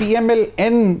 PMLN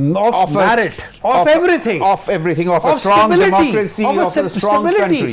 of merit, of everything, of a strong democracy, of a strong country,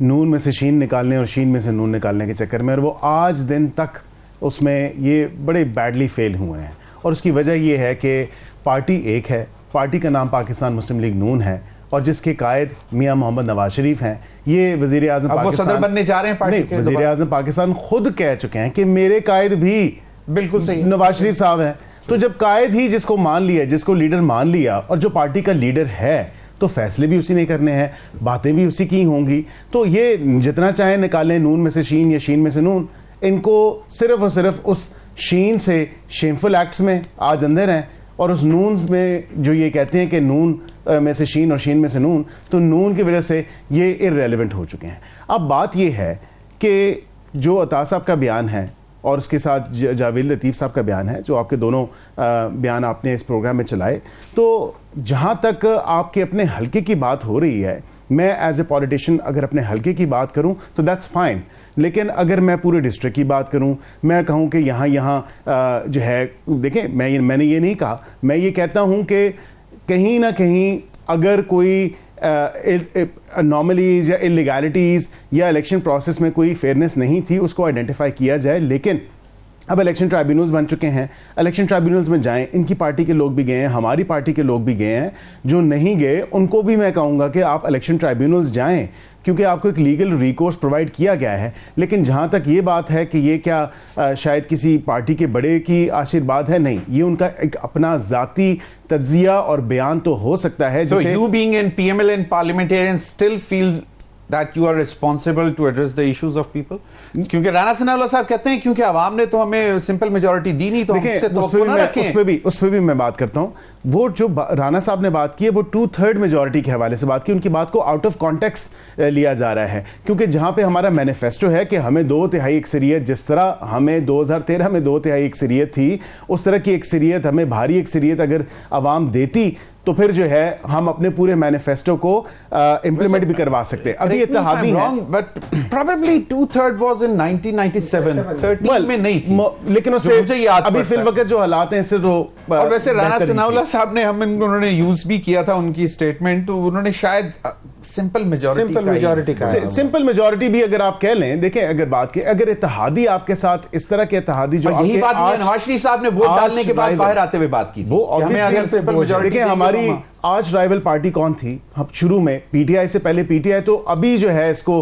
نون میں سے شین نکالنے اور شین میں سے نون نکالنے کے چکر میں, اور وہ آج دن تک اس میں یہ بڑے بیڈلی فیل ہوئے ہیں. اور اس کی وجہ یہ ہے کہ پارٹی ایک ہے, پارٹی کا نام پاکستان مسلم لیگ نون ہے, اور جس کے قائد میاں محمد نواز شریف ہیں. یہ وزیر اعظم پاکستان صدر بننے جا رہے ہیں پارٹی کے, وزیر اعظم پاکستان خود کہہ چکے ہیں کہ میرے قائد بھی بالکل صحیح نواز شریف صاحب ہیں. تو جب قائد ہی جس کو مان لیا, جس کو لیڈر مان لیا, اور جو پارٹی کا لیڈر ہے, تو فیصلے بھی اسی نے کرنے ہیں, باتیں بھی اسی کی ہوں گی. تو یہ جتنا چاہیں نکالیں نون میں سے شین یا شین میں سے نون, ان کو صرف اور صرف اس شین سے شیمفل ایکٹس میں آج اندر ہیں, اور اس نون میں جو یہ کہتے ہیں کہ نون میں سے شین اور شین میں سے نون, تو نون کی وجہ سے یہ ارریلیونٹ ہو چکے ہیں. اب بات یہ ہے کہ جو عطا صاحب کا بیان ہے اور اس کے ساتھ جاوید لطیف صاحب کا بیان ہے, جو آپ کے دونوں بیان آپ نے اس پروگرام میں چلائے, تو جہاں تک آپ کے اپنے حلقے کی بات ہو رہی ہے, میں ایز اے پولیٹیشین اگر اپنے حلقے کی بات کروں تو دیٹس فائن. لیکن اگر میں پورے ڈسٹرکٹ کی بات کروں, میں کہوں کہ یہاں جو ہے, دیکھیں میں نے یہ نہیں کہا, میں یہ کہتا ہوں کہ کہیں نہ کہیں اگر کوئی انوملیز یا انلیگیلٹیز یا الیکشن پروسیس میں کوئی فیئرنیس نہیں تھی, اس کو آئیڈینٹیفائی کیا جائے. لیکن اب الیکشن ٹرائبیونلز بن چکے ہیں, الیکشن ٹرائبیونلز میں جائیں, ان کی پارٹی کے لوگ بھی گئے ہیں, ہماری پارٹی کے لوگ بھی گئے ہیں. جو نہیں گئے ان کو بھی میں کہوں گا کہ آپ الیکشن ٹرائبیونلز جائیں, کیونکہ آپ کو ایک لیگل ریکورس پرووائڈ کیا گیا ہے. لیکن جہاں تک یہ بات ہے کہ یہ کیا شاید کسی پارٹی کے بڑے کی آشیرواد ہے, نہیں, یہ ان کا ایک اپنا ذاتی تجزیہ اور بیان تو ہو سکتا ہے. So you being in PMLN parliamentarians still feel that you are responsible to address the issues of people? کیونکہ رانا ثناء اللہ صاحب کہتے ہیں کیونکہ عوام نے تو ہمیں سمپل میجورٹی دی نہیں, تو ہم سے توقع نہ رکھیں. اس پہ بھی میں بات کرتا ہوں. وہ جو رانا صاحب نے بات کی ہے وہ 2/3 میجورٹی کے حوالے سے بات کی, ان کی بات کو آؤٹ آف کانٹیکسٹ لیا جا رہا ہے. کیونکہ جہاں پہ ہمارا مینیفیسٹو ہے کہ ہمیں 2/3 اکثریت, جس طرح ہمیں 2013 میں 2/3 اکثریت تھی, اس طرح کی اکثریت, ہمیں بھاری اکثریت اگر عوام دیتی تو پھر جو ہے ہم اپنے پورے مینیفیسٹو کو امپلیمنٹ بھی کروا سکتے. ابھی اتحادی ہیں, but probably 2/3 was in 1997, 13 میں نہیں تھی, لیکن اس سے ابھی فی الوقت جو حالات ہیں اس سے تو. اور ویسے رانا ثناء اللہ صاحب نے انہوں نے یوز بھی کیا تھا ان کی اسٹیٹمنٹ, تو انہوں نے شاید سمپل میجورٹی بھی اگر آپ کہہ لیں. دیکھیں اگر بات کی, اگر اتحادی آپ کے ساتھ اس طرح کے اتحادی جو یہی بات نواز شریف صاحب نے ووٹ ڈالنے کے بعد باہر آتے ہوئے بات کی, وہ ہمیں اگر سمپل میجورٹی, ہماری آج رائیول پارٹی کون تھی شروع میں؟ پی ٹی آئی سے پہلے پی ٹی آئی. تو ابھی جو ہے اس کو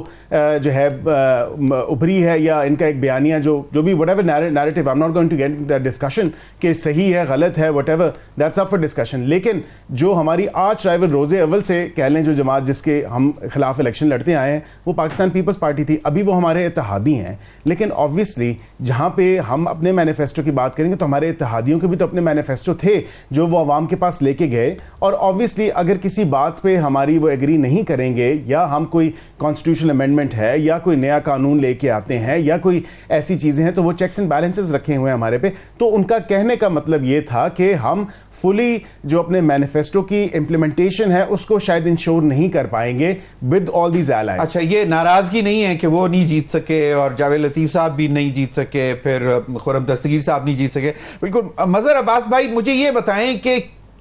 جو ہے ابھری ہے, یا ان کا ایک بیانیہ جو بھی whatever narrative, I'm not going to get into that discussion کہ صحیح ہے غلط ہے, whatever, that's up for discussion. لیکن جو ہماری آج رائیول روز اول سے کہہ لیں, جو جماعت جس کے ہم خلاف الیکشن لڑتے آئے ہیں, وہ پاکستان پیپلز پارٹی تھی. ابھی وہ ہمارے اتحادی ہیں. لیکن obviously جہاں پہ ہم اپنے مینیفیسٹو کی بات کریں گے تو ہمارے اتحادیوں کے بھی تو اپنے مینیفیسٹو تھے جو وہ عوام کے پاس لے کے گئے. اور obviously اگر کسی بات پہ ہماری وہ ایگری نہیں کریں گے, یا ہم کوئی کانسٹیٹیوشنل امینڈمنٹ ہے یا کوئی نیا قانون لے کے آتے ہیں یا کوئی ایسی چیزیں ہیں, تو وہ چیکس اینڈ بیلنسز رکھے ہوئے ہیں ہمارے پہ. تو ان کا کہنے کا مطلب یہ تھا کہ ہم فلی جو اپنے مینیفیسٹو کی امپلیمنٹیشن ہے اس کو شاید انشور نہیں کر پائیں گے ود آل دیز ایلائز. اچھا, یہ ناراضگی نہیں ہے کہ وہ نہیں جیت سکے اور جاوید لطیف صاحب بھی نہیں جیت سکے, پھر خرم دستگیر صاحب نہیں جیت سکے. بالکل. مظہر عباس بھائی, مجھے یہ بتائیں کہ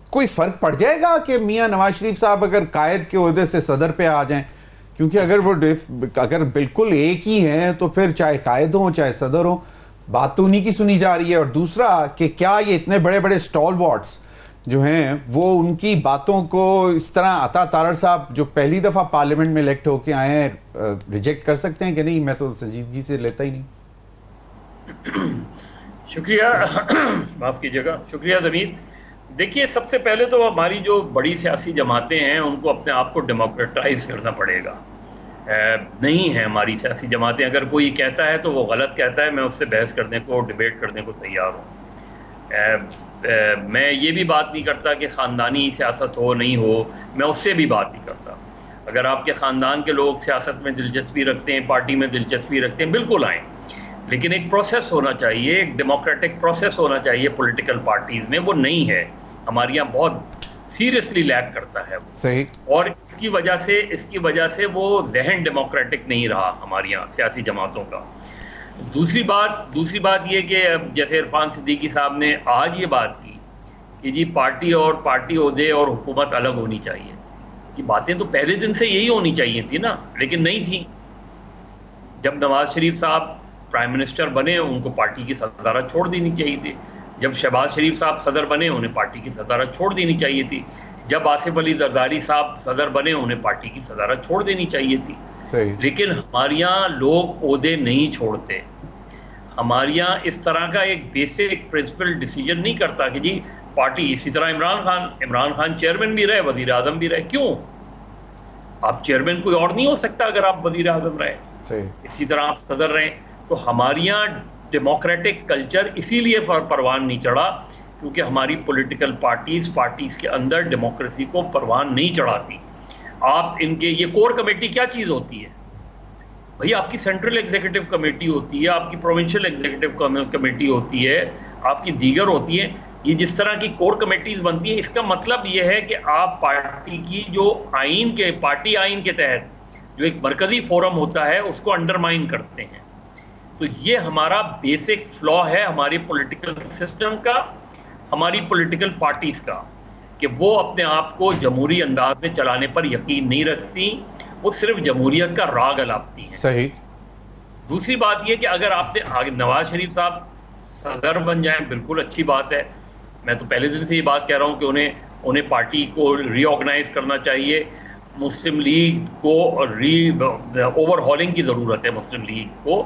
کوئی فرق پڑ جائے گا کہ میاں نواز شریف صاحب اگر قائد کے عہدے سے صدر پہ آ جائیں؟ کیونکہ اگر بالکل ایک ہی ہیں تو پھر چاہے قائد ہوں چاہے صدر ہوں, بات تو انہی کی سنی جا رہی ہے. اور دوسرا کہ کیا یہ اتنے بڑے بڑے اسٹال واٹس جو ہیں وہ ان کی باتوں کو اس طرح عطا تارڑ صاحب جو پہلی دفعہ پارلیمنٹ میں الیکٹ ہو کے آئے ہیں ریجیکٹ کر سکتے ہیں کہ نہیں, میں تو سنجیدگی سے لیتا ہی نہیں. شکریہ, معاف کیجیے گا, شکریہ زمین. دیکھیے, سب سے پہلے تو ہماری جو بڑی سیاسی جماعتیں ہیں ان کو اپنے آپ کو ڈیموکریٹائز کرنا پڑے گا. نہیں ہیں ہماری سیاسی جماعتیں. اگر کوئی کہتا ہے تو وہ غلط کہتا ہے, میں اس سے بحث کرنے کو, ڈیبیٹ کرنے کو تیار ہوں. میں یہ بھی بات نہیں کرتا کہ خاندانی سیاست ہو نہیں ہو, میں اس سے بھی بات نہیں کرتا. اگر آپ کے خاندان کے لوگ سیاست میں دلچسپی رکھتے ہیں, پارٹی میں دلچسپی رکھتے ہیں, بالکل آئیں. لیکن ایک پروسیس ہونا چاہیے, ایک ڈیموکریٹک پروسیس ہونا چاہیے پولیٹیکل پارٹیز میں. وہ نہیں ہے ہمارے یہاں, بہت سیریسلی لیک کرتا ہے وہ. صحیح. اور اس کی وجہ سے وہ ذہن ڈیموکریٹک نہیں رہا ہمارے یہاں سیاسی جماعتوں کا. دوسری بات یہ کہ جیسے عرفان صدیقی صاحب نے آج یہ بات کی کہ جی پارٹی عہدے اور حکومت الگ ہونی چاہیے. یہ باتیں تو پہلے دن سے یہی ہونی چاہیے تھی نا, لیکن نہیں تھی. جب نواز شریف صاحب پرائم منسٹر بنے ان کو پارٹی کی صدارت چھوڑ دینی چاہیے تھی. جب شہباز شریف صاحب صدر بنے انہیں پارٹی کی صدارت چھوڑ دینی چاہیے تھی. جب آصف علی زرداری صاحب صدر بنے انہیں پارٹی کی صدارت چھوڑ دینی چاہیے تھی. لیکن ہمارے یہاں لوگ عہدے نہیں چھوڑتے. ہمارے یہاں اس طرح کا ایک بیسک پرنسپل ڈیسیجن نہیں کرتا کہ جی پارٹی. اسی طرح عمران خان چیئرمین بھی رہے, وزیر اعظم بھی رہے. کیوں؟ آپ چیئرمین کوئی اور نہیں ہو سکتا اگر آپ وزیر اعظم رہے. اسی طرح آپ صدر رہیں. تو ہمارے یہاں ڈیموکریٹک کلچر اسی لیے پروان نہیں چڑھا کیونکہ ہماری پولیٹیکل پارٹیز کے اندر ڈیموکریسی کو پروان نہیں چڑھاتی. آپ ان کے یہ کور کمیٹی کیا چیز ہوتی ہے بھائی؟ آپ کی سینٹرل ایگزیکٹو کمیٹی ہوتی ہے, آپ کی پروونشل ایگزیکٹو کمیٹی ہوتی ہے, آپ کی دیگر ہوتی ہیں. یہ جس طرح کی کور کمیٹیز بنتی ہیں اس کا مطلب یہ ہے کہ آپ پارٹی کی جو پارٹی آئین کے تحت جو ایک مرکزی فورم ہوتا ہے اس کو انڈرمائن کرتے ہیں. تو یہ ہمارا بیسک فلا ہے ہماری پولیٹیکل سسٹم کا, ہماری پولیٹیکل پارٹیز کا, کہ وہ اپنے آپ کو جمہوری انداز میں چلانے پر یقین نہیں رکھتی, وہ صرف جمہوریت کا راگ الاپتی ہیں. صحیح. دوسری بات یہ کہ اگر آپ نے نواز شریف صاحب صدر بن جائیں بالکل اچھی بات ہے. میں تو پہلے دن سے یہ بات کہہ رہا ہوں کہ انہیں پارٹی کو ری آرگنائز کرنا چاہیے. مسلم لیگ کو اوور ہالنگ کی ضرورت ہے. مسلم لیگ کو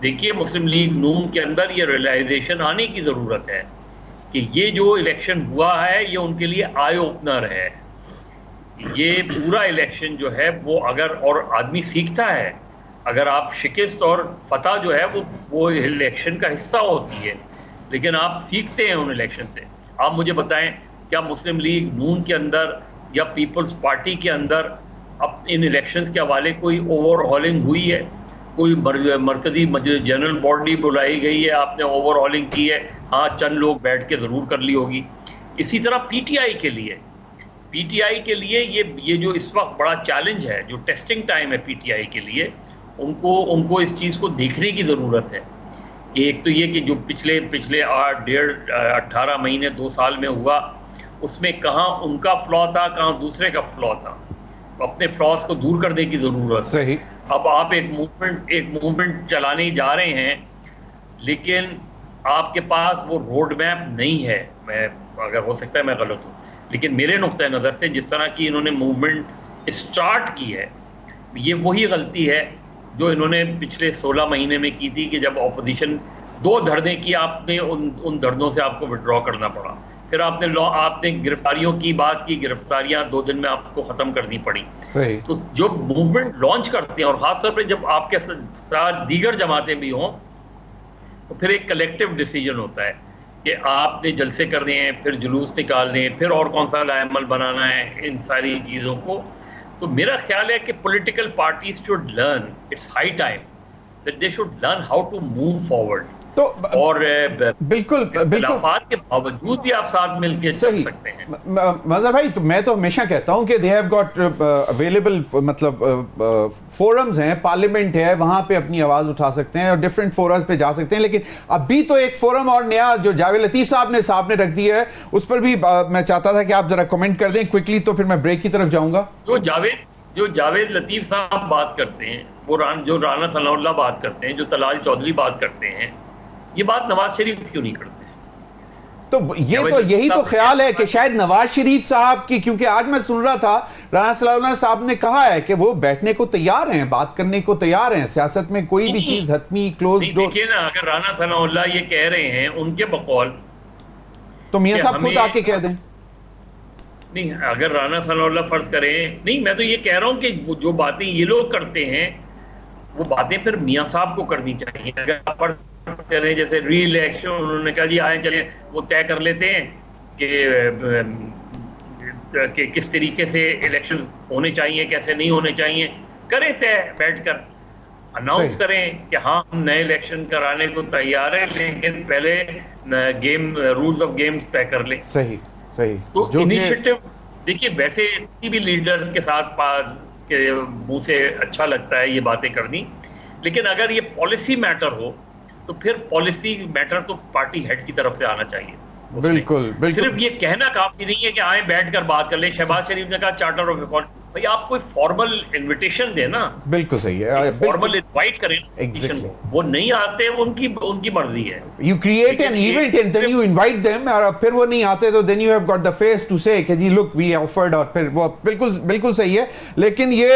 دیکھیے, مسلم لیگ نون کے اندر یہ ریئلائزیشن آنے کی ضرورت ہے کہ یہ جو الیکشن ہوا ہے یہ ان کے لیے آئی اوپنر ہے. یہ پورا الیکشن جو ہے وہ اگر اور آدمی سیکھتا ہے, اگر آپ شکست اور فتح جو ہے وہ الیکشن کا حصہ ہوتی ہے, لیکن آپ سیکھتے ہیں ان الیکشن سے. آپ مجھے بتائیں کیا مسلم لیگ نون کے اندر یا پیپلز پارٹی کے اندر اب ان الیکشنز کے حوالے کوئی اوور ہالنگ ہوئی ہے؟ کوئی مرکزی جنرل باڈی بلائی گئی ہے, آپ نے اوور ہالنگ کی ہے؟ ہاں چند لوگ بیٹھ کے ضرور کر لی ہوگی. اسی طرح پی ٹی آئی کے لیے یہ جو اس وقت بڑا چیلنج ہے, جو ٹیسٹنگ ٹائم ہے پی ٹی آئی کے لیے, ان کو اس چیز کو دیکھنے کی ضرورت ہے. ایک تو یہ کہ جو پچھلے 18 مہینے 2 سال میں ہوا اس میں کہاں ان کا فلا تھا, کہاں دوسرے کا فلا تھا. اپنے فلاس کو دور کرنے کی ضرورت. صحیح. اب آپ ایک موومنٹ چلانے جا رہے ہیں لیکن آپ کے پاس وہ روڈ میپ نہیں ہے. میں اگر ہو سکتا ہے میں غلط ہوں, لیکن میرے نقطۂ نظر سے جس طرح کی انہوں نے موومنٹ اسٹارٹ کی ہے, یہ وہی غلطی ہے جو انہوں نے پچھلے 16 مہینے میں کی تھی کہ جب اپوزیشن 2 دھرنے کی, آپ نے ان دھرنوں سے آپ کو وڈرا کرنا پڑا. پھر آپ نے گرفتاریوں کی بات کی, گرفتاریاں 2 دن میں آپ کو ختم کرنی پڑی. صحیح. تو جو موومنٹ لانچ کرتے ہیں اور خاص طور پہ جب آپ کے ساتھ دیگر جماعتیں بھی ہوں تو پھر ایک کلیکٹیو ڈیسیجن ہوتا ہے کہ آپ نے جلسے کرنے ہیں, پھر جلوس نکالنے ہیں, پھر اور کون سا لائحہ عمل بنانا ہے, ان ساری چیزوں کو. تو میرا خیال ہے کہ political parties should learn, it's high time that they should learn how to move forward. اور بالکل اختلافات کے باوجود بھی آپ ساتھ مل کے چل سکتے ہیں. مظہر بھائی, تو میں تو ہمیشہ کہتا ہوں کہ دے ہیو گاٹ اویلیبل, مطلب فورمز ہیں, پارلیمنٹ ہے, وہاں پہ اپنی آواز اٹھا سکتے ہیں اور ڈفرینٹ فورمز پہ جا سکتے ہیں. لیکن ابھی تو ایک فورم اور نیا جو جاوید لطیف صاحب نے رکھ دیا ہے, اس پر بھی میں چاہتا تھا کہ آپ ذرا کمنٹ کر دیں کوئکلی, تو پھر میں بریک کی طرف جاؤں گا. جو جاوید لطیف صاحب بات کرتے ہیں, وہ جو رانا ثناء اللہ بات کرتے ہیں, جو طلال چودھری بات کرتے ہیں, یہ بات نواز شریف کیوں نہیں کرتے؟ تو یہی تو خیال ہے کہ شاید نواز شریف صاحب کی, کیونکہ آج میں سن رہا تھا رانا ثناء اللہ صاحب نے کہا ہے کہ وہ بیٹھنے کو تیار ہیں, بات کرنے کو تیار ہیں, سیاست میں کوئی بھی چیز حتمی کلوز ڈور. دیکھیے نا, اگر رانا ثناء اللہ یہ کہہ رہے ہیں ان کے بقول, تو میاں صاحب خود آ کے کہہ دیں. نہیں, اگر رانا ثناء اللہ فرض کریں, نہیں میں تو یہ کہہ رہا ہوں کہ جو باتیں یہ لوگ کرتے ہیں وہ باتیں پھر میاں صاحب کو کرنی چاہیے. اگر آپ فرض کریں جیسے ری الیکشن, انہوں نے کہا جی آئیں چلیں وہ طے کر لیتے ہیں کہ کس طریقے سے الیکشن ہونے چاہیے, کیسے نہیں ہونے چاہیے, کریں طے بیٹھ کر, اناؤنس کریں کہ ہاں ہم نئے الیکشن کرانے کو تیار ہیں, لیکن پہلے رولز آف گیم طے کر لیں. صحیح. تو انیشیٹو دیکھیے, ویسے کسی بھی لیڈر کے ساتھ کے منہ سے اچھا لگتا ہے یہ باتیں کرنی, لیکن اگر یہ پالیسی میٹر ہو تو پھر پالیسی میٹر تو پارٹی ہیڈ کی طرف سے آنا چاہیے. بالکل. صرف یہ کہنا کافی نہیں ہے کہ آئیں بیٹھ کر بات کر لیں. شہباز شریف نے کہا چارٹر آف اکاؤنٹ بھائی آپ کوئی فارمل انویٹیشن دے نا, بالکل صحیح ہے, فارمل انوائٹ کریں, وہ نہیں آتے, وہ ان کی مرضی ہے. You create an event and then you invite them, اور پھر وہ نہیں آتے تو then you have got the face to say کہ جی لک وی آفرڈ, اور پھر وہ بالکل صحیح ہے. لیکن یہ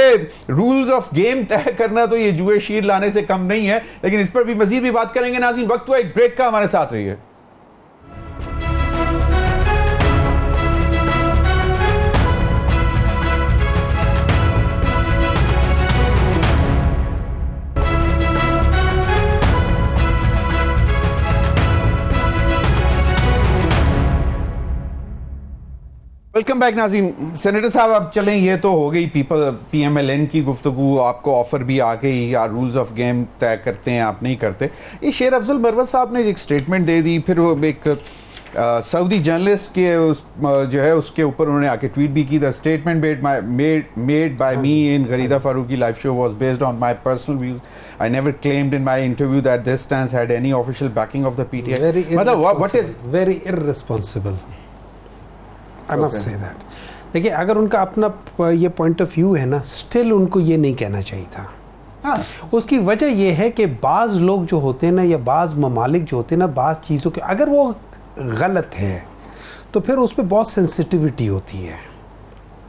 رولز آف گیم طے کرنا تو یہ جوئے شیر لانے سے کم نہیں ہے, لیکن اس پر بھی مزید بھی بات کریں گے. ناظرین وقت ہوا ایک بریک کا, ہمارے ساتھ رہیے. ویلکم بیک ناظرین. سینیٹر صاحب اب چلیں, یہ تو ہو گئی پی ایم ایل این کی گفتگو, آپ کو آفر بھی آ گئی, یا رولز آف گیم طے کرتے ہیں آپ نہیں کرتے. یہ شیر افضل مروت صاحب نے ایک سٹیٹمنٹ دے دی, پھر وہ ایک سعودی جرنلسٹ کے جو ہے اس کے اوپر انہوں نے آ کے ٹویٹ بھی کی. The statement made by me in Gharida Farooqi live show was based on my personal views. I never claimed in my interview that this stance had any official backing of the PTI. Very irresponsible. I must say that. دیکھیے اگر ان کا اپنا یہ point of view ہے نا, still in کو یہ نہیں کہنا چاہیے تھا. اس کی وجہ یہ ہے کہ بعض لوگ جو ہوتے ہیں نا, یا بعض ممالک جو ہوتے ہیں نا, بعض چیزوں کے اگر وہ غلط ہے تو پھر اس پہ بہت سینسٹیوٹی ہوتی ہے,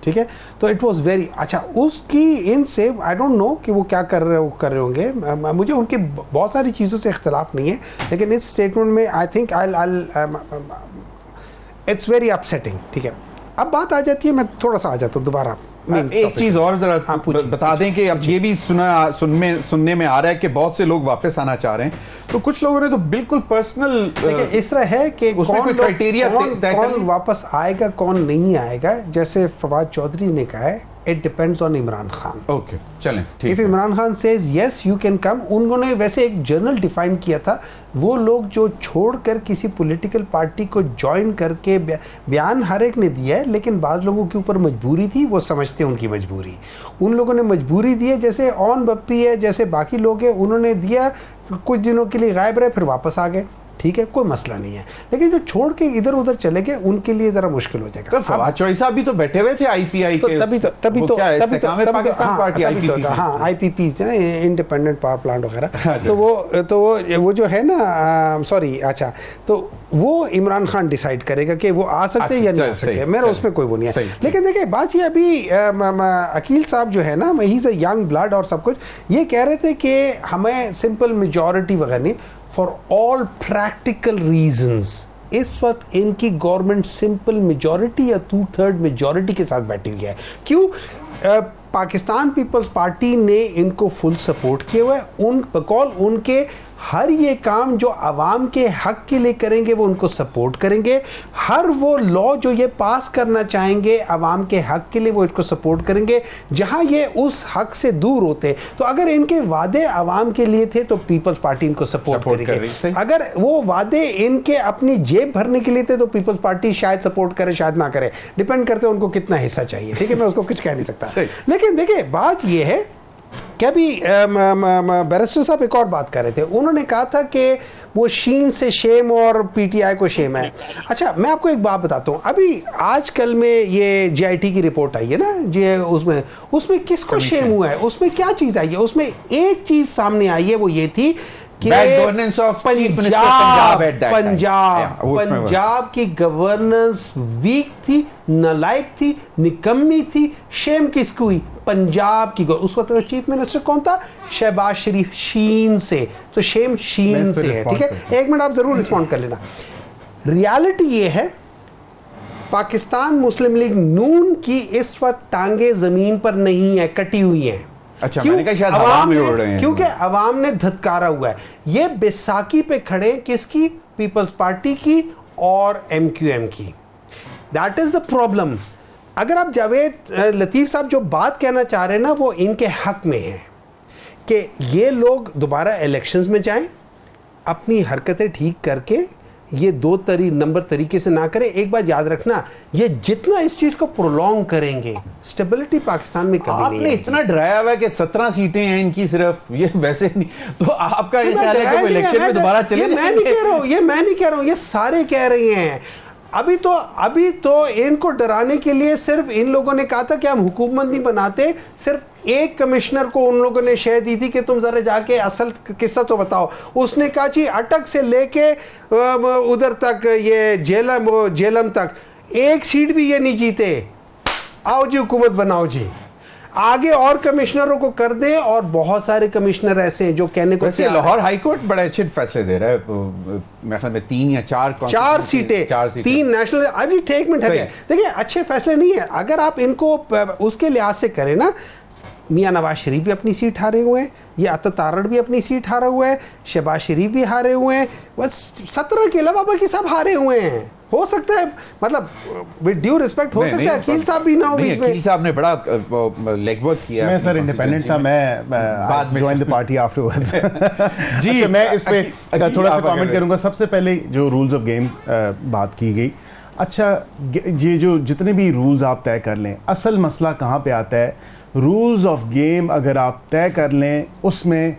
ٹھیک ہے. تو اٹ واز ویری اچھا اس کی ان سے آئی ڈونٹ نو کہ وہ کیا کر رہے ہوں گے, مجھے ان کی بہت ساری چیزوں سے اختلاف نہیں ہے, لیکن اس اسٹیٹمنٹ میں آئی تھنک اٹس ویری اپسیٹنگ. ٹھیک ہے, اب بات آ جاتی ہے, میں تھوڑا سا آ جاتا ہوں دوبارہ. ایک چیز اور ذرا بتا دیں کہ اب یہ بھی سننے میں آ رہا ہے کہ بہت سے لوگ واپس آنا چاہ رہے ہیں, تو کچھ لوگوں نے تو بالکل پرسنل اس طرح ہے کہ کون واپس آئے گا کون نہیں آئے گا. جیسے فواد چودھری نے کہا ہے, it depends on Imran Khan. Okay چلیں, if Imran Khan says yes you can come. انہوں نے ویسے ایک جرنل ڈیفائن کیا تھا, وہ لوگ جو چھوڑ کر کسی پولیٹیکل پارٹی کو جوائن کر کے, بیان ہر ایک نے دیا ہے, لیکن بعض لوگوں کے اوپر مجبوری تھی, وہ سمجھتے ہیں ان کی مجبوری, ان لوگوں نے مجبوری دی ہے. جیسے اون بپی ہے, جیسے باقی لوگ ہیں, انہوں نے دیا, کچھ دنوں کے لیے غائب رہے, پھر واپس آ گئے, ٹھیک ہے, کوئی مسئلہ نہیں ہے. لیکن جو چھوڑ کے ادھر ادھر چلے گئے ان کے لیے ذرا مشکل ہو جائے گا. فواد چوہدری صاحب بھی تو بیٹھے ہوئے تھے آئی پی آئی کے, انڈیپینڈنٹ پاور پلانٹ وغیرہ, تو وہ جو ہے نا, سوری اچھا, تو وہ عمران خان ڈیسائیڈ کرے گا کہ وہ آ سکتے یا نہیں آ سکتے, میرا اس میں کوئی وہ نہیں ہے. لیکن دیکھیں بات یہ, ابھی عقیل صاحب جو ہے نا, ہی از اے ینگ بلڈ اور سب کچھ, یہ کہہ رہے تھے کہ ہمیں سمپل میجورٹی وغیرہ نہیں, فار آل پریکٹیکل ریزنز اس وقت ان کی گورنمنٹ سمپل میجورٹی یا 2/3 میجورٹی کے ساتھ بیٹھی ہوئی ہے. کیوں؟ پاکستان پیپلز پارٹی نے ان کو فل سپورٹ کیا ہوا ہے, ان بقول ان کے ہر یہ کام جو عوام کے حق کے لیے کریں گے وہ ان کو سپورٹ کریں گے, ہر وہ لا جو یہ پاس کرنا چاہیں گے عوام کے حق کے لیے وہ ان کو سپورٹ کریں گے. جہاں یہ اس حق سے دور ہوتے, تو اگر ان کے وعدے عوام کے لیے تھے تو پیپلز پارٹی ان کو سپورٹ کرے گی, اگر وہ وعدے ان کے اپنی جیب بھرنے کے لیے تھے تو پیپلز پارٹی شاید سپورٹ کرے شاید نہ کرے, ڈیپینڈ کرتے ان کو کتنا حصہ چاہیے. ٹھیک ہے, میں اس کو کچھ کہہ نہیں سکتا. لیکن دیکھیں بات یہ ہے کہ ابھی بیرسٹر صاحب ایک اور بات کر رہے تھے, انہوں نے کہا تھا کہ وہ شین سے شیم اور پی ٹی آئی کو شیم ہے. اچھا میں آپ کو ایک بات بتاتا ہوں, ابھی آج کل میں یہ جے آئی ٹی کی رپورٹ آئی ہے نا, اس میں کس کو شیم ہوا ہے, اس میں کیا چیز آئی ہے, اس میں ایک چیز سامنے آئی ہے, وہ یہ تھی پنجاب کی گورننس ویک تھی, نالائق تھی, نکمی تھی. شیم کس کو ہوئی؟ پنجاب کی. اس وقت چیف منسٹر کون تھا؟ شہباز شریف. شین سے, تو شیم شین سے ہے. ٹھیک ہے, ایک منٹ آپ ضرور رسپونڈ کر لینا. ریالٹی یہ ہے پاکستان مسلم لیگ نون کی اس وقت ٹانگیں زمین پر نہیں ہیں, کٹی ہوئی ہیں. اچھا میں نے کہا شاید ہوا میں اڑ رہے ہیں, کیونکہ عوام نے دھتکارا ہوا ہے. یہ بیساکھی پہ کھڑے کس کی؟ پیپلز پارٹی کی اور ایم کیو ایم کی. That is the problem. اگر آپ جاوید لطیف صاحب جو بات کہنا چاہ رہے ہیں نا, وہ ان کے حق میں ہے کہ یہ لوگ دوبارہ الیکشنز میں جائیں, اپنی حرکتیں ٹھیک کر کے یہ نمبر طریقے سے نہ کریں. ایک بات یاد رکھنا, یہ جتنا اس چیز کو پرولونگ کریں گے اسٹیبلٹی پاکستان میں کبھی نہیں. آپ نے اتنا ڈرایا ہوا ہے کہ 17 سیٹیں ہیں ان کی صرف, یہ ویسے نہیں, تو آپ کا خیال ہے کہ وہ الیکشن میں دوبارہ چلے؟ یہ میں نہیں کہہ رہا ہوں, یہ سارے کہہ رہے ہیں. ابھی تو ان کو ڈرانے کے لیے صرف ان لوگوں نے کہا تھا کہ ہم حکومت نہیں بناتے, صرف ایک کمشنر کو ان لوگوں نے شے دی تھی کہ تم ذرا جا کے اصل قصہ تو بتاؤ. اس نے کہا جی اٹک سے لے کے ادھر تک یہ جیلم تک ایک سیٹ بھی یہ نہیں جیتے, آؤ جی حکومت بناؤ جی, آگے اور کمشنروں کو کر دیں. اور بہت سارے کمشنر ایسے ہیں جو کہنے کو لاہور ہائی کورٹ بڑے اچھے فیصلے دے رہا ہے, میرے خیال میں 3 یا 4 سیٹیں, 3 نیشنل. ابھی ٹیک منٹ ہے, دیکھیں اچھے فیصلے نہیں ہیں اگر آپ ان کو اس کے لحاظ سے کریں نا. میاں نواز شریف بھی اپنی سیٹ ہارے ہوئے ہیں, یہ عطا تارڑ بھی اپنی سیٹ ہارا ہوا ہے, شہباز شریف بھی ہارے ہوئے ہیں, بس 17 کے علاوہ باقی سب ہارے ہوئے ہیں. ہو سکتا ہے مطلب ود ڈیو ریسپیکٹ ہو سکتا ہے عقیل صاحب بھی نہ ہو بیچ میں. عقیل صاحب نے بڑا لیگ ورک کیا. میں سر انڈیپینڈنٹ تھا, میں بعد میں join the party afterwards. جی میں اس پہ تھوڑا سا کامنٹ کروں گا. سب سے پہلے جو رولز آف گیم بات کی گئی, اچھا یہ جو جتنے بھی رولز آپ طے کر لیں, اصل مسئلہ کہاں پہ آتا ہے؟ رولز آف گیم اگر آپ طے کر لیں, اس میں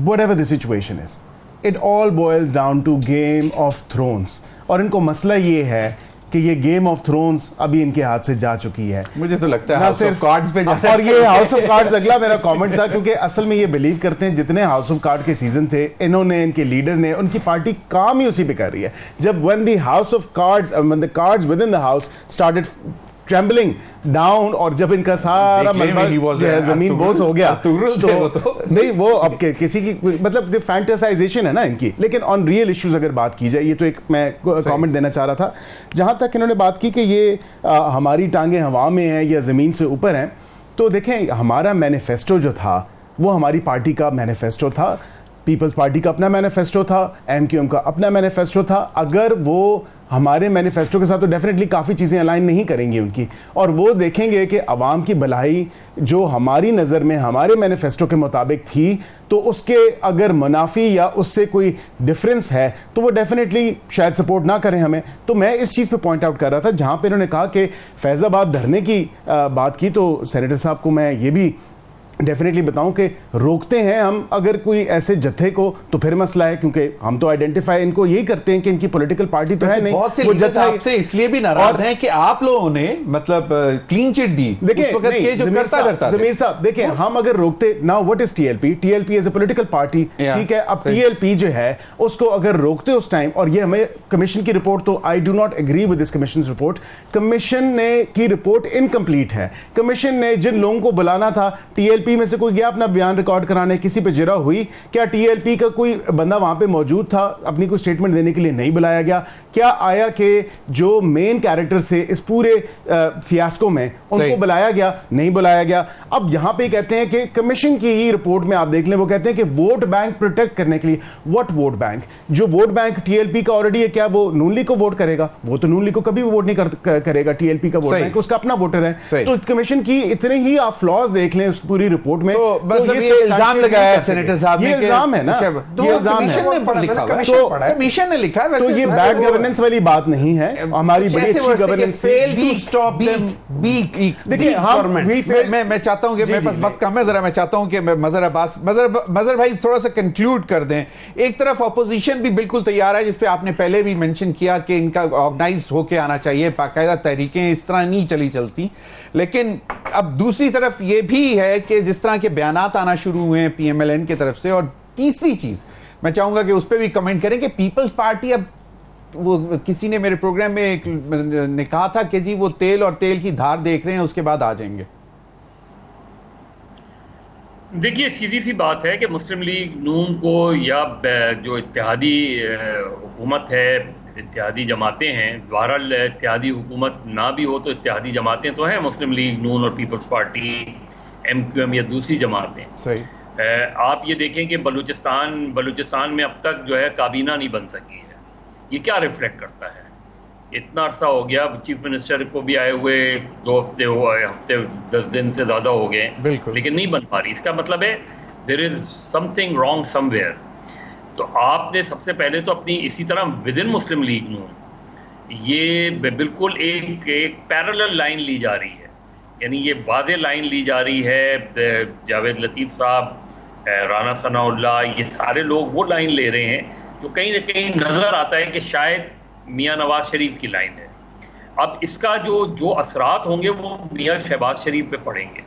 whatever the situation is, it all boils down to Game of Thrones. اور ان کو مسئلہ یہ ہے کہ یہ گیم آف تھرونز ابھی ان کے ہاتھ سے جا چکی ہے. مجھے تو لگتا ہے ہاؤس آف کارڈز پہ اور یہ ہاؤس آف کارڈز اگلا میرا کامنٹ تھا, کیونکہ اصل میں یہ بلیو کرتے ہیں جتنے ہاؤس آف کارڈ کے سیزن تھے, انہوں نے, ان کے لیڈر نے, ان کی پارٹی کام ہی اسی پہ کر رہی ہے. جب when the house of cards, when the cards within the house started trembling down, اور جب ان کا سارا زمین بوس ہو گیا تو نہیں, وہ اب کسی کی مطلب فینٹسائزیشن ہے نا ان کی. لیکن آن ریئل ایشوز اگر بات کی جائے, یہ تو ایک میں کامنٹ دینا چاہ رہا تھا, جہاں تک انہوں نے بات کی کہ یہ ہماری ٹانگیں ہوا میں ہیں یا زمین سے اوپر ہیں, تو دیکھیں ہمارا مینیفیسٹو جو تھا وہ ہماری پارٹی کا مینیفیسٹو تھا, پیپلز پارٹی کا اپنا مینیفیسٹو تھا, ایم کیو ایم کا اپنا مینیفیسٹو تھا. اگر وہ ہمارے مینیفیسٹو کے ساتھ تو ڈیفینیٹلی کافی چیزیں الائن نہیں کریں گی ان کی, اور وہ دیکھیں گے کہ عوام کی بھلائی جو ہماری نظر میں ہمارے مینیفیسٹو کے مطابق تھی, تو اس کے اگر منافی یا اس سے کوئی ڈفرینس ہے تو وہ ڈیفینیٹلی شاید سپورٹ نہ کریں ہمیں. تو میں اس چیز پہ پوائنٹ آؤٹ کر رہا تھا, جہاں پہ انہوں نے کہا کہ فیض آباد دھرنے کی بات کی, تو سینیٹر صاحب کو میں یہ بھی ڈیفینیٹلی بتاؤں کہ روکتے ہیں ہم اگر کوئی ایسے جتھے کو تو پھر مسئلہ ہے, کیونکہ ہم تو آئیڈینٹیفائی ان کو یہی کرتے ہیں کہ ان کی پولیٹیکل پارٹی تو ہے نہیں. بہت سے لیڈرز آپ سے اس لیے بھی ناراض ہیں کہ آپ لوگوں نے مطلب کلین چٹ دی. دیکھیں ضمیر صاحب, دیکھیں ہم اگر روکتے, now what is T L P, T L P is a political party, ٹھیک ہے. اب ٹی ایل پی جو ہے اس کو اگر روکتے اس ٹائم, اور یہ ہمیں کمیشن کی رپورٹ, تو I do not agree with this commission report. Commission نے کی رپورٹ انکمپلیٹ ہے. کمیشن نے جن لوگوں کو بلانا تھا, ٹی ایل پی میں سے کوئی گیا اپنا بیان ریکارڈ کرانے, کسی پہ جرا ہوئی, کیا ٹی ایل پی کا کوئی بندہ وہاں پہ موجود تھا اپنی کوئی سٹیٹمنٹ دینے کے لیے نہیں بلایا گیا؟ کیا آیا کہ جو مین کیریکٹر سے اس پورے فیاسکو میں ان کو بلایا گیا؟ نہیں بلایا گیا. اب یہاں پہ کہتے ہیں کہ کمیشن کی ہی رپورٹ میں آپ دیکھ لیں, وہ کہتے ہیں کہ ووٹ بینک پروٹیکٹ کرنے کے لیے. What vote bank? جو vote bank T L P کا آلریڈی ہے, کیا وہ نون لیگ کو ووٹ کرے گا؟ وہ تو نون لیگ کو کبھی ووٹ نہیں کرے گا. ٹی ایل پی کا ووٹ بینک اس کا اپنا ووٹر ہے. تو کمیشن کی اتنے ہی آپ فلاز دیکھ لیں اس پوری رپورٹ میں. یہ الزام لگایا ہے سینیٹر صاحب نے, یہ الزام ہے نا, یہ الزام ہے. کمیشن نے لکھا ہے, تو یہ بیڈ گورننس والی بات نہیں ہے, ہماری بڑی اچھی گورننس. دیکھیں میں چاہتا ہوں کہ میرے پاس وقت کم ہے, ذرا میں چاہتا ہوں کہ مظہر عباس, مظہر بھائی تھوڑا سا کنکلوڈ کر دیں. ایک طرف اپوزیشن بھی بالکل تیار ہے, جس پہ آپ نے پہلے بھی مینشن کیا کہ ان کا آرگنائز ہو کے آنا چاہیے, باقاعدہ تحریکیں اس طرح نہیں چلتی. لیکن اب دوسری طرف یہ بھی ہے کہ جس طرح کے بیانات آنا شروع ہوئے ہیں پی ایم ایل این کی طرف سے. اور تیسری چیز میں چاہوں گا کہ اس پہ بھی کمنٹ کریں کہ پیپلز پارٹی, اب وہ کسی نے میرے پروگرام میں نے کہا تھا کہ جی وہ تیل اور تیل کی دھار دیکھ رہے ہیں, اس کے بعد آ جائیں گے. دیکھیے سیدھی سی بات ہے کہ مسلم لیگ نون کو یا جو اتحادی حکومت ہے, اتحادی جماعتیں ہیں, بہرحال اتحادی حکومت نہ بھی ہو تو اتحادی جماعتیں تو ہیں, مسلم لیگ نون اور پیپلز پارٹی, ایم کیو ایم یا دوسری جماعتیں. صحیح. آپ یہ دیکھیں کہ بلوچستان میں اب تک جو ہے کابینہ نہیں بن سکی ہے. یہ کیا ریفلیکٹ کرتا ہے؟ اتنا عرصہ ہو گیا, چیف منسٹر کو بھی آئے ہوئے 2 ہفتے 10 دن سے زیادہ ہو گئے, لیکن نہیں بن پا رہی. اس کا مطلب ہے there is something wrong somewhere. تو آپ نے سب سے پہلے تو اپنی اسی طرح ود ان مسلم لیگ نون یہ بالکل ایک پیرلل لائن لی جا رہی ہے, یعنی یہ واضح لائن لی جا رہی ہے. جاوید لطیف صاحب, رانا ثناء اللہ, یہ سارے لوگ وہ لائن لے رہے ہیں جو کہیں نہ کہیں نظر آتا ہے کہ شاید میاں نواز شریف کی لائن ہے. اب اس کا جو اثرات ہوں گے وہ میاں شہباز شریف پہ پڑیں گے,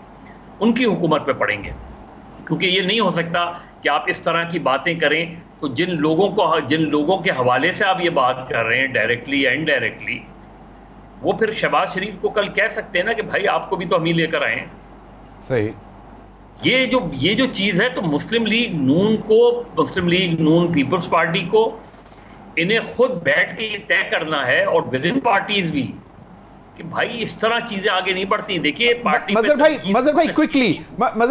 ان کی حکومت پہ پڑیں گے, کیونکہ یہ نہیں ہو سکتا کہ آپ اس طرح کی باتیں کریں تو جن لوگوں کے حوالے سے آپ یہ بات کر رہے ہیں ڈائریکٹلی یا انڈائریکٹلی, وہ پھر شہباز شریف کو کل کہہ سکتے ہیں نا کہ بھائی آپ کو بھی تو ہم ہی لے کر آئے ہیں. صحیح. یہ جو چیز ہے تو مسلم لیگ نون پیپلز پارٹی کو انہیں خود بیٹھ کے یہ طے کرنا ہے, اور ود ان پارٹیز بھی, کہ بھائی اس طرح چیزیں آگے نہیں بڑھتی. دیکھیے پارٹی مظہر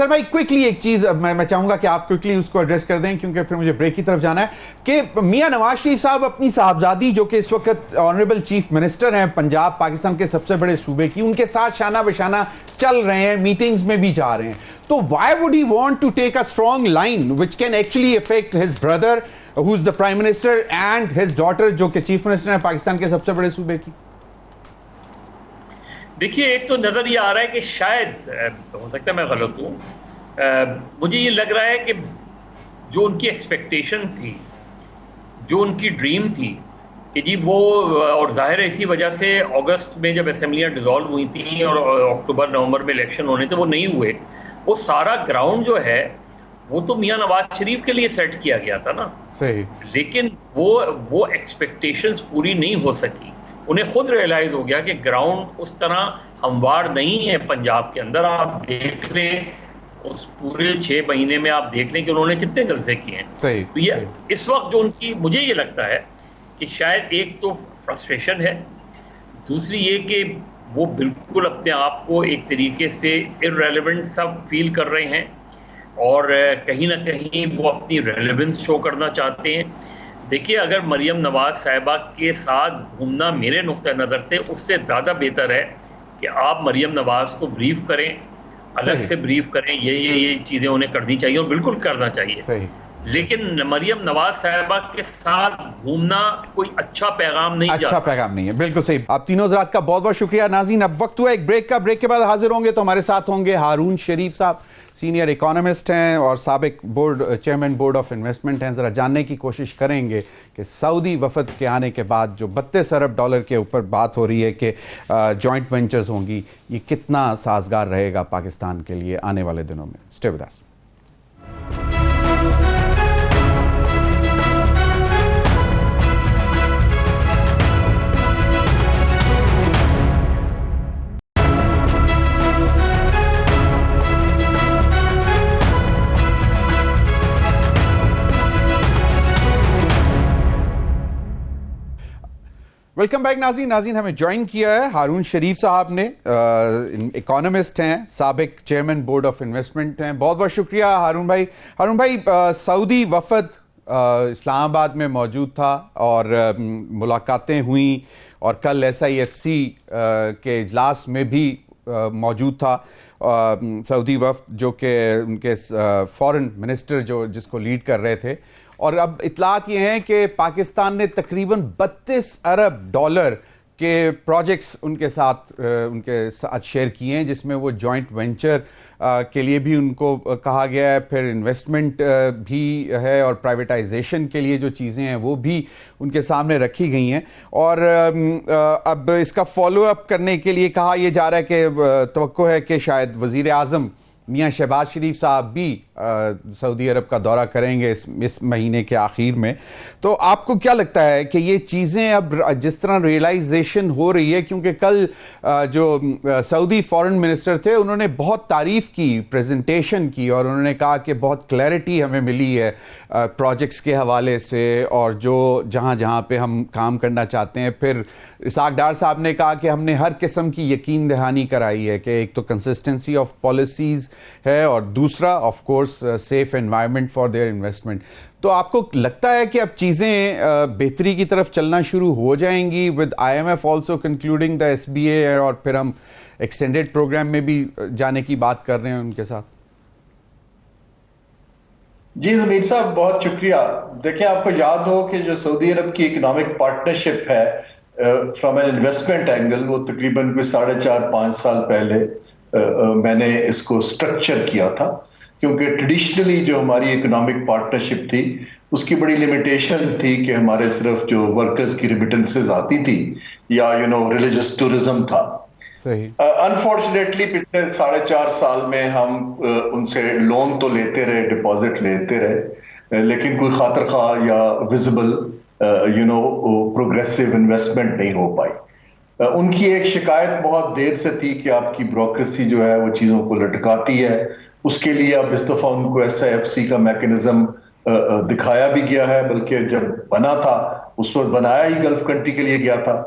بھائی کوئکلی ایک چیز میں چاہوں گا کہ آپ کوئکلی اس کو ایڈریس کر دیں, کیونکہ پھر مجھے بریک کی طرف جانا ہے, کہ میاں نواز شریف صاحب اپنی صاحبزادی جو کہ اس وقت آنریبل چیف منسٹر ہیں پنجاب پاکستان کے سب سے بڑے صوبے کی, ان کے ساتھ شانہ بشانہ چل رہے ہیں, میٹنگز میں بھی جا رہے ہیں, تو why would he want to take a strong line which can actually affect his brother who's the prime minister and his daughter جو کہ چیف منسٹر ہیں پاکستان کے سب سے بڑے صوبے کی؟ دیکھیے ایک تو نظر یہ آ رہا ہے کہ شاید ہو سکتا ہے میں غلط ہوں, مجھے یہ لگ رہا ہے کہ جو ان کی ایکسپیکٹیشن تھی, جو ان کی ڈریم تھی کہ جی وہ, اور ظاہر ہے اسی وجہ سے اگست میں جب اسمبلیاں ڈیزالو ہوئی تھیں اور اکتوبر نومبر میں الیکشن ہونے تھے وہ نہیں ہوئے, وہ سارا گراؤنڈ جو ہے وہ تو میاں نواز شریف کے لیے سیٹ کیا گیا تھا نا. صحیح. لیکن وہ ایکسپیکٹیشنز پوری نہیں ہو سکی. انہیں خود ریئلائز ہو گیا کہ گراؤنڈ اس طرح ہموار نہیں ہے پنجاب کے اندر. آپ دیکھ لیں اس پورے 6 مہینے میں آپ دیکھ لیں کہ انہوں نے کتنے جلسے کیے ہیں. صحیح. تو یہ اس وقت جو ان کی, مجھے یہ لگتا ہے کہ شاید ایک تو فرسٹریشن ہے, دوسری یہ کہ وہ بالکل اپنے آپ کو ایک طریقے سے ارریلیونٹ سب فیل کر رہے ہیں, اور کہیں نہ کہیں وہ اپنی ریلیونس شو کرنا چاہتے ہیں. دیکھیے اگر مریم نواز صاحبہ کے ساتھ گھومنا میرے نقطہ نظر سے اس سے زیادہ بہتر ہے کہ آپ مریم نواز کو بریف کریں, الگ سے بریف کریں, یہ چیزیں انہیں کرنی چاہیے اور بالکل کرنا چاہیے. صحیح. لیکن مریم نواز صاحبہ کے ساتھ گھومنا کوئی اچھا پیغام نہیں, اچھا پیغام نہیں ہے. بالکل صحیح. آپ تینوں حضرات کا بہت بہت شکریہ. ناظرین اب وقت ہوا ایک بریک کا, بریک کے بعد حاضر ہوں گے تو ہمارے ساتھ ہوں گے ہارون شریف صاحب, سینئر اکانومسٹ ہیں اور سابق چیئرمین بورڈ آف انویسٹمنٹ ہیں. ذرا جاننے کی کوشش کریں گے کہ سعودی وفد کے آنے کے بعد جو 32 ارب ڈالر کے اوپر بات ہو رہی ہے کہ جوائنٹ وینچرز ہوں گی, یہ کتنا سازگار رہے گا پاکستان کے لیے آنے والے دنوں میں. Stay with us. Welcome back ناظرین ہمیں جوائن کیا ہے ہارون شریف صاحب نے, اکانومسٹ ہیں, سابق چیئرمین بورڈ آف انویسٹمنٹ ہیں. بہت بہت شکریہ ہارون بھائی. ہارون بھائی, سعودی وفد اسلام آباد میں موجود تھا اور ملاقاتیں ہوئیں, اور کل SIFC کے اجلاس میں بھی موجود تھا سعودی وفد, جو کہ ان کے فارن منسٹر جس کو لیڈ کر رہے تھے. اور اب اطلاعات یہ ہیں کہ پاکستان نے تقریباً 32 ارب ڈالر کے پروجیکٹس ان کے ساتھ شیئر کیے ہیں, جس میں وہ جوائنٹ وینچر کے لیے بھی ان کو کہا گیا ہے, پھر انویسٹمنٹ بھی ہے, اور پرائیویٹائزیشن کے لیے جو چیزیں ہیں وہ بھی ان کے سامنے رکھی گئی ہیں. اور اب اس کا فالو اپ کرنے کے لیے کہا یہ جا رہا ہے کہ توقع ہے کہ شاید وزیر اعظم میاں شہباز شریف صاحب بھی سعودی عرب کا دورہ کریں گے اس مہینے کے آخر میں. تو آپ کو کیا لگتا ہے کہ یہ چیزیں اب جس طرح ریئلائزیشن ہو رہی ہے, کیونکہ کل جو سعودی فارن منسٹر تھے انہوں نے بہت تعریف کی, پریزنٹیشن کی, اور انہوں نے کہا کہ بہت کلیئرٹی ہمیں ملی ہے پروجیکٹس کے حوالے سے, اور جہاں پہ ہم کام کرنا چاہتے ہیں. پھر اسحاق ڈار صاحب نے کہا کہ ہم نے ہر قسم کی یقین دہانی کرائی ہے کہ ایک تو کنسسٹنسی آف پالیسیز ہے, اور دوسرا of course safe environment for their investment. تو آپ کو لگتا ہے کہ اب چیزیں بہتری کی طرف چلنا شروع ہو جائیں گی, with IMF also concluding the SBA, اور پھر ہم ایکسٹینڈیڈ پروگرام میں بھی جانے کی بات کر رہے ہیں ان کے ساتھ؟ جی ضمیر صاحب بہت شکریہ. دیکھیں آپ کو یاد ہو کہ جو سعودی عرب کی اکنامک پارٹنرشپ ہے فرام این انویسٹمنٹ اینگل, وہ تقریباً کوئی 4.5-5 سال پہلے میں نے اس کو اسٹرکچر کیا تھا. کیونکہ ٹریڈیشنلی جو ہماری اکنامک پارٹنرشپ تھی اس کی بڑی لمیٹیشن تھی کہ ہمارے صرف جو ورکرز کی ریمیٹنسز آتی تھی یا ریلیجس ٹورزم تھا. انفارچونیٹلی پچھلے 4.5 سال میں ہم ان سے لون تو لیتے رہے, ڈپازٹ لیتے رہے, لیکن کوئی خاطر خواہ یا ویزیبل پروگریسو انویسٹمنٹ نہیں ہو پائی. ان کی ایک شکایت بہت دیر سے تھی کہ آپ کی بیوروکریسی جو ہے وہ چیزوں کو لٹکاتی ہے. اس کے لیے اب اس دفعہ ان کو SIFC کا میکنزم دکھایا بھی گیا ہے, بلکہ جب بنا تھا اس وقت بنایا ہی گلف کنٹری کے لیے گیا تھا.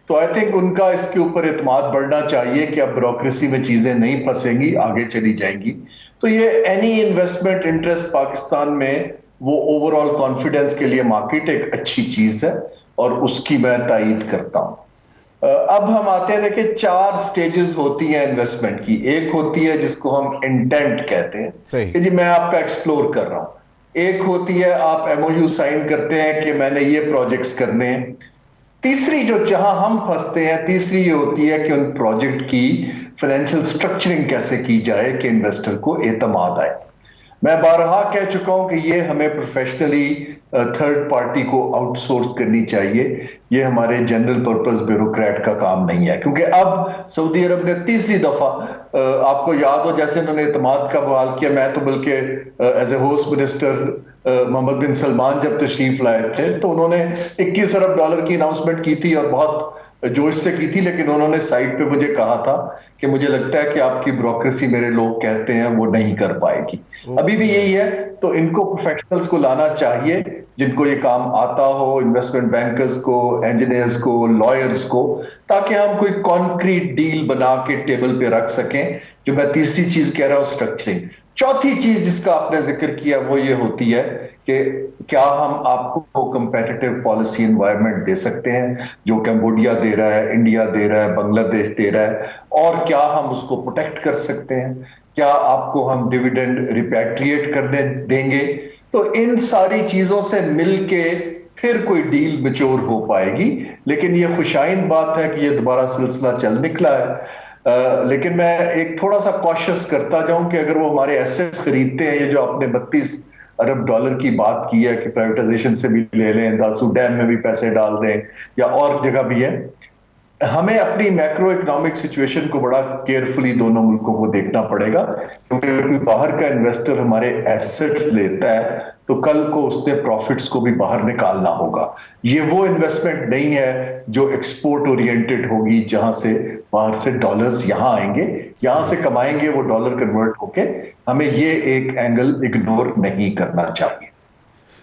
تو آئی تھنک ان کا اس کے اوپر اعتماد بڑھنا چاہیے کہ اب بیوروکریسی میں چیزیں نہیں پھنسیں گی, آگے چلی جائیں گی. تو یہ اینی انویسٹمنٹ انٹرسٹ پاکستان میں وہ اوور آل کانفیڈنس کے لیے مارکیٹ ایک اچھی چیز ہے اور اس کی میں تائید کرتا ہوں. اب ہم آتے ہیں, دیکھیں 4 سٹیجز ہوتی ہیں انویسٹمنٹ کی. ایک ہوتی ہے جس کو ہم انٹینٹ کہتے ہیں کہ جی میں آپ کا ایکسپلور کر رہا ہوں. ایک ہوتی ہے آپ MOU سائن کرتے ہیں کہ میں نے یہ پروجیکٹس کرنے ہیں. تیسری جو جہاں ہم پھنستے ہیں, تیسری یہ ہوتی ہے کہ ان پروجیکٹ کی فائنینشیل سٹرکچرنگ کیسے کی جائے کہ انویسٹر کو اعتماد آئے. میں بارہا کہہ چکا ہوں کہ یہ ہمیں پروفیشنلی تھرڈ پارٹی کو آؤٹ سورس کرنی چاہیے. یہ ہمارے جنرل پرپز بیوروکریٹ کا کام نہیں ہے, کیونکہ اب سعودی عرب نے تیسری دفعہ, آپ کو یاد ہو جیسے انہوں نے اعتماد کا بحال کیا, میں تو بلکہ ایز اے ہوسٹ منسٹر محمد بن سلمان جب تشریف لائے تھے تو انہوں نے $21 ارب کی اناؤنسمنٹ کی تھی اور بہت جوش سے کی تھی, لیکن انہوں نے سائٹ پہ مجھے کہا تھا کہ مجھے لگتا ہے کہ آپ کی بیوروکریسی میرے لوگ کہتے ہیں وہ نہیں کر پائے گی. ابھی بھی یہی ہے. تو ان کو پروفیشنلز کو لانا چاہیے جن کو یہ کام آتا ہو, انویسٹمنٹ بینکرز کو, انجینئرز کو, لائرز کو, تاکہ ہم کوئی کانکریٹ ڈیل بنا کے ٹیبل پہ رکھ سکیں. جو میں تیسری چیز کہہ رہا ہوں اسٹرکچرنگ. چوتھی چیز جس کا آپ نے ذکر کیا وہ یہ ہوتی ہے کہ کیا ہم آپ کو کمپیٹیٹو پالیسی انوائرمنٹ دے سکتے ہیں جو کمبوڈیا دے رہا ہے, انڈیا دے رہا ہے, بنگلہ دیش دے رہا ہے, اور کیا ہم اس کو پروٹیکٹ کر سکتے ہیں, کیا آپ کو ہم ڈیویڈنڈ ریپیٹریٹ کرنے دیں گے. تو ان ساری چیزوں سے مل کے پھر کوئی ڈیل میچور ہو پائے گی. لیکن یہ خوشائند بات ہے کہ یہ دوبارہ سلسلہ چل نکلا ہے. لیکن میں ایک تھوڑا سا کوشش کرتا جاؤں کہ اگر وہ ہمارے ایسٹس خریدتے ہیں, یہ جو آپ نے $32 ارب کی بات کی ہے کہ پرائیویٹائزیشن سے بھی لے لیں, داسو ڈیم میں بھی پیسے ڈال دیں یا اور جگہ بھی ہے, ہمیں اپنی میکرو اکنامک سچویشن کو بڑا کیئرفلی دونوں ملکوں کو دیکھنا پڑے گا. کیونکہ کوئی باہر کا انویسٹر ہمارے ایسٹس لیتا ہے تو کل کو اس نے پروفٹس کو بھی باہر نکالنا ہوگا. یہ وہ انویسٹمنٹ نہیں ہے جو ایکسپورٹ اورینٹڈ ہوگی جہاں سے باہر سے ڈالرز یہاں آئیں گے, یہاں سے کمائیں گے, وہ ڈالر کنورٹ ہو کے. ہمیں یہ ایک اینگل اگنور نہیں کرنا چاہیے.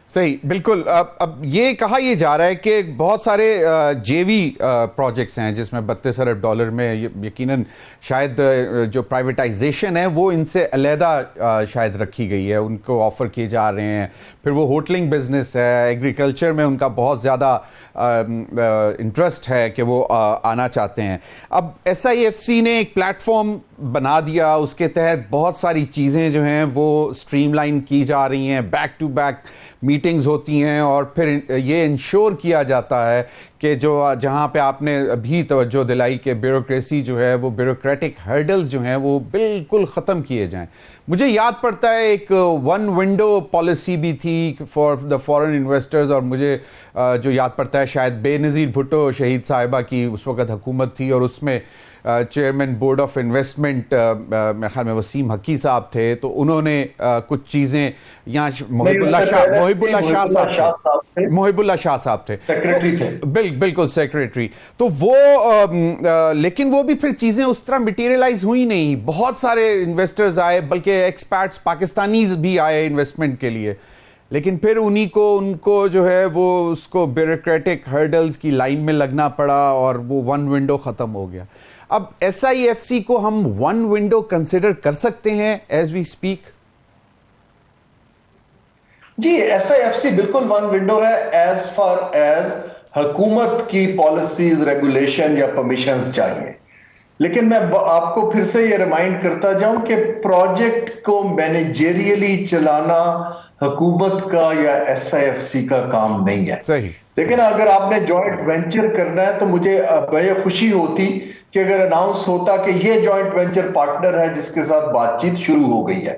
صحیح, بالکل. اب یہ کہا یہ جا رہا ہے کہ بہت سارے JV پروجیکٹس ہیں جس میں $32 ارب میں یقیناً شاید جو پرائیویٹائزیشن ہے وہ ان سے علیحدہ شاید رکھی گئی ہے, ان کو آفر کیے جا رہے ہیں. پھر وہ ہوٹلنگ بزنس ہے, ایگریکلچر میں ان کا بہت زیادہ انٹرسٹ ہے کہ وہ آنا چاہتے ہیں. اب SIFC نے ایک پلیٹ فارم بنا دیا, اس کے تحت بہت ساری چیزیں جو ہیں وہ اسٹریم لائن کی جا رہی ہیں, بیک ٹو بیک میٹنگز ہوتی ہیں, اور پھر یہ انشور کیا جاتا ہے کہ جو جہاں پہ آپ نے ابھی توجہ دلائی کہ بیوروکریسی جو ہے وہ بیوروکریٹک ہرڈلز جو ہیں وہ بالکل ختم کیے جائیں. مجھے یاد پڑتا ہے ایک 1 ونڈو پالیسی بھی تھی فار دا فورن انویسٹرز, اور مجھے جو یاد پڑتا ہے شاید بے نظیر بھٹو شہید صاحبہ کی اس وقت حکومت تھی, اور اس میں چیئرمین بورڈ آف انویسٹمنٹ میرے خیال میں وسیم حقی صاحب تھے. تو انہوں نے کچھ چیزیں یہاں محب اللہ شاہ صاحب تھے, سیکریٹری تھے, بالکل سیکریٹری. تو وہ لیکن وہ بھی پھر چیزیں اس طرح مٹیریلائز ہوئی نہیں. بہت سارے انویسٹرز آئے, بلکہ ایکسپرٹس پاکستانیز بھی آئے انویسٹمنٹ کے لیے, لیکن پھر ان کو جو ہے وہ اس کو بیوروکریٹک ہرڈلز کی لائن میں لگنا پڑا اور وہ 1 ونڈو ختم ہو گیا. اب SIFC کو ہم 1 ونڈو کنسیڈر کر سکتے ہیں ایز وی اسپیک؟ جی, SIFC بالکل 1 ونڈو ہے ایز فار ایز حکومت کی پالیسیز, ریگولیشن یا پرمیشنز چاہیے. لیکن میں آپ کو پھر سے یہ ریمائنڈ کرتا جاؤں کہ پروجیکٹ کو مینیجریلی چلانا حکومت کا یا SIFC کا کام نہیں ہے. صحیح. لیکن اگر آپ نے جوائنٹ وینچر کرنا ہے تو مجھے بڑی خوشی ہوتی کہ اگر اناؤنس ہوتا کہ یہ جوائنٹ وینچر پارٹنر ہے جس کے ساتھ بات چیت شروع ہو گئی ہے.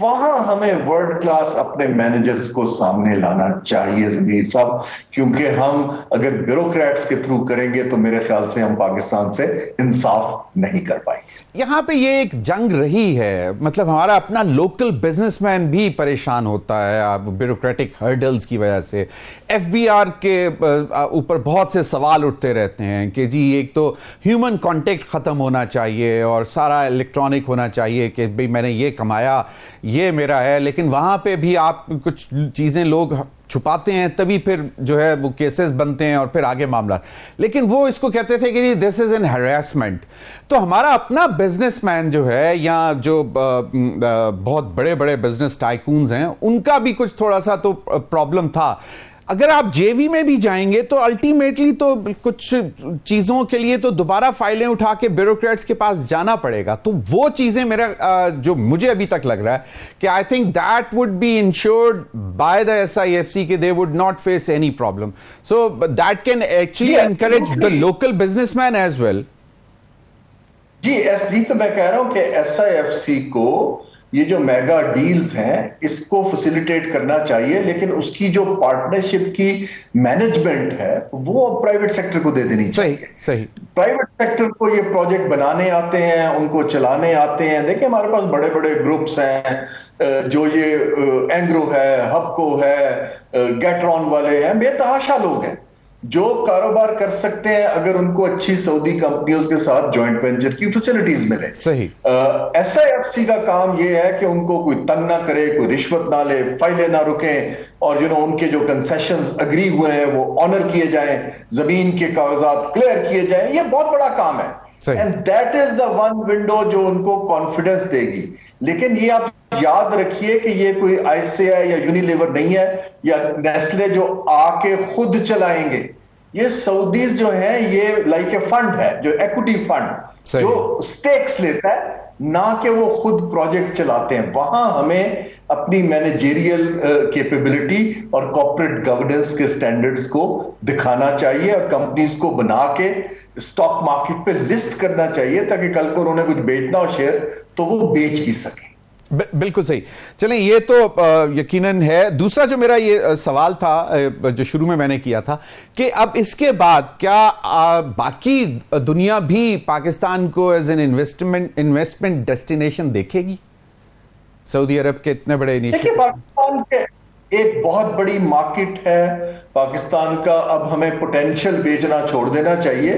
وہاں ہمیں ورلڈ کلاس اپنے مینیجرز کو سامنے لانا چاہیے ضمیر صاحب, کیونکہ ہم اگر بیوروکریٹس کے تھرو کریں گے تو میرے خیال سے ہم پاکستان سے انصاف نہیں کر پائیں گے. یہاں پہ یہ ایک جنگ رہی ہے, مطلب ہمارا اپنا لوکل بزنس مین بھی پریشان ہوتا ہے بیوروکریٹک ہرڈلز کی وجہ سے. ایف بی آر کے اوپر بہت سے سوال اٹھتے رہتے ہیں کہ جی ایک تو ہیومن کانٹیکٹ ختم ہونا چاہیے اور سارا الیکٹرانک ہونا چاہیے کہ بھئی میں نے یہ کمایا یہ میرا ہے, لیکن وہاں پہ بھی آپ کچھ چیزیں لوگ چھپاتے ہیں تبھی پھر جو ہے وہ کیسز بنتے ہیں اور پھر آگے معاملات. لیکن وہ اس کو کہتے تھے کہ دس از این ہراسمنٹ. تو ہمارا اپنا بزنس مین جو ہے یا جو بہت بڑے بڑے بزنس ٹائکونز ہیں ان کا بھی کچھ تھوڑا سا تو پرابلم تھا. اگر آپ جے وی میں بھی جائیں گے تو الٹیمیٹلی تو کچھ چیزوں کے لیے تو دوبارہ فائلیں اٹھا کے بیوروکریٹس کے پاس جانا پڑے گا. تو وہ چیزیں میرا جو مجھے ابھی تک لگ رہا ہے کہ I think that would be ensured by the SIFC کہ they would not face any problem. So that can actually encourage the local businessman as well. جی تو میں کہہ رہا ہوں کہ SIFC کو یہ جو میگا ڈیلز ہیں اس کو فیسیلیٹیٹ کرنا چاہیے, لیکن اس کی جو پارٹنرشپ کی مینجمنٹ ہے وہ پرائیویٹ سیکٹر کو دے دینی چاہیے. صحیح. پرائیویٹ سیکٹر کو یہ پروجیکٹ بنانے آتے ہیں, ان کو چلانے آتے ہیں. دیکھیں ہمارے پاس بڑے بڑے گروپس ہیں جو یہ اینگرو ہے, ہبکو ہے, گیٹرون والے ہیں, بے تحاشا لوگ ہیں جو کاروبار کر سکتے ہیں اگر ان کو اچھی سعودی کمپنیوں کے ساتھ جوائنٹ وینچر کی فیسلٹیز ملے. صحیح. SIFC کا کام یہ ہے کہ ان کو کوئی تنگ نہ کرے, کوئی رشوت نہ لے, فائلیں نہ رکیں, اور ان کے جو کنسیشنز اگری ہوئے ہیں وہ آنر کیے جائیں, زمین کے کاغذات کلیئر کیے جائیں. یہ بہت بڑا کام ہے and that is the one window جو ان کو کانفیڈنس دے گی. لیکن یہ آپ یاد رکھیے کہ یہ کوئی ICI یا یونیلیور نہیں ہے یا نیسلے جو آ کے خود چلائیں گے. یہ سعودیز جو ہیں یہ لائک اے فنڈ ہے, جو ایکوٹی فنڈ جو سٹیکس لیتا ہے, نہ کہ وہ خود پروجیکٹ چلاتے ہیں. وہاں ہمیں اپنی مینیجریل کیپیبلٹی اور کارپوریٹ گورننس کے سٹینڈرڈز کو دکھانا چاہیے اور کمپنیز کو بنا کے اسٹاک مارکیٹ پہ لسٹ کرنا چاہیے تاکہ کل کو انہوں نے کچھ بیچنا ہو شیئر تو وہ بیچ بھی سکیں. بالکل صحیح. چلیں یہ تو یقیناً ہے. دوسرا جو میرا یہ سوال تھا جو شروع میں نے کیا تھا کہ اب اس کے بعد کیا باقی دنیا بھی پاکستان کو ایز این انویسٹمنٹ ڈیسٹینیشن دیکھے گی؟ سعودی عرب کے اتنے بڑے انیشیٹو. پاکستان کے ایک بہت بڑی مارکیٹ ہے پاکستان کا. اب ہمیں پوٹینشیل بیچنا چھوڑ دینا چاہیے.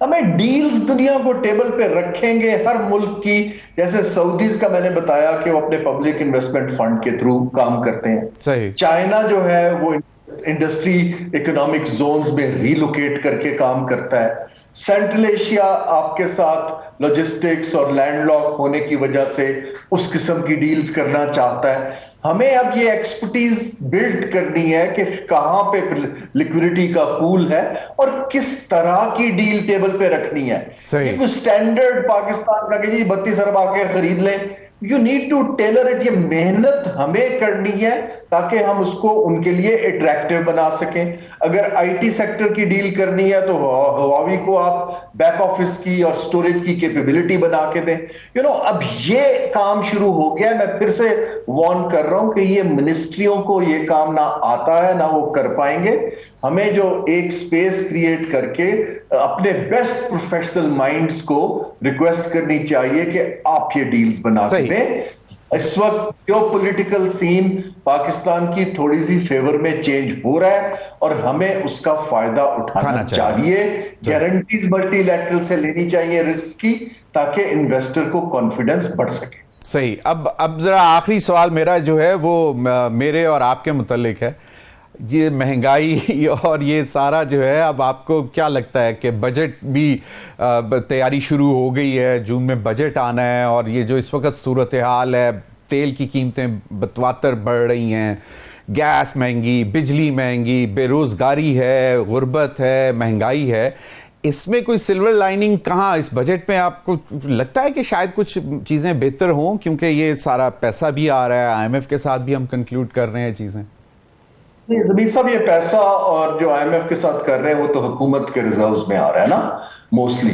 ہمیں ڈیلز دنیا کو ٹیبل پہ رکھیں گے ہر ملک کی. جیسے سعودیز کا میں نے بتایا کہ وہ اپنے پبلک انویسٹمنٹ فنڈ کے تھرو کام کرتے ہیں. صحیح. چائنا جو ہے وہ انڈسٹری اکنامک زونز میں ریلوکیٹ کر کے کام کرتا ہے. سینٹرل ایشیا آپ کے ساتھ لاجسٹکس اور لینڈ لاک ہونے کی وجہ سے اس قسم کی ڈیلز کرنا چاہتا ہے. ہمیں اب یہ ایکسپرٹیز بلڈ کرنی ہے کہ کہاں پہ لیکوڈیٹی کا پول ہے اور کس طرح کی ڈیل ٹیبل پہ رکھنی ہے. کوئی سٹینڈرڈ پاکستان کا کہ جی 32 ارب آ کے خرید لیں. You need to tailor it. یہ محنت ہمیں کرنی ہے تاکہ ہم اس کو ان کے لیے اٹریکٹیو بنا سکیں. اگر IT سیکٹر کی ڈیل کرنی ہے تو ہواوی کو آپ بیک آفس کی اور سٹوریج کی کیپیبلٹی بنا کے دیں. اب یہ کام شروع ہو گیا. میں پھر سے وارن کر رہا ہوں کہ یہ منسٹریوں کو یہ کام نہ آتا ہے نہ وہ کر پائیں گے. ہمیں جو ایک سپیس کریٹ کر کے اپنے بیسٹ پروفیشنل مائنڈز کو ریکویسٹ کرنی چاہیے کہ آپ یہ ڈیلز بنا کے دیں. اس وقت جو پولیٹیکل سین پاکستان کی تھوڑی سی فیور میں چینج ہو رہا ہے اور ہمیں اس کا فائدہ اٹھانا چاہیے. گارنٹیز ملٹی لیٹرل سے لینی چاہیے رسک کی تاکہ انویسٹر کو کانفیڈنس بڑھ سکے. صحیح. اب ذرا آخری سوال میرا جو ہے وہ میرے اور آپ کے متعلق ہے. یہ مہنگائی اور یہ سارا جو ہے اب آپ کو کیا لگتا ہے کہ بجٹ بھی تیاری شروع ہو گئی ہے, جون میں بجٹ آنا ہے, اور یہ جو اس وقت صورتحال ہے, تیل کی قیمتیں بتواتر بڑھ رہی ہیں, گیس مہنگی, بجلی مہنگی, بے روزگاری ہے, غربت ہے, مہنگائی ہے, اس میں کوئی سلور لائننگ کہاں اس بجٹ میں آپ کو لگتا ہے کہ شاید کچھ چیزیں بہتر ہوں کیونکہ یہ سارا پیسہ بھی آ رہا ہے, IMF کے ساتھ بھی ہم کنکلوڈ کر رہے ہیں چیزیں؟ نہیں زمین صاحب, یہ پیسہ اور جو IMF کے ساتھ کر رہے ہیں وہ تو حکومت کے ریزروز میں آ رہا ہے نا موسٹلی.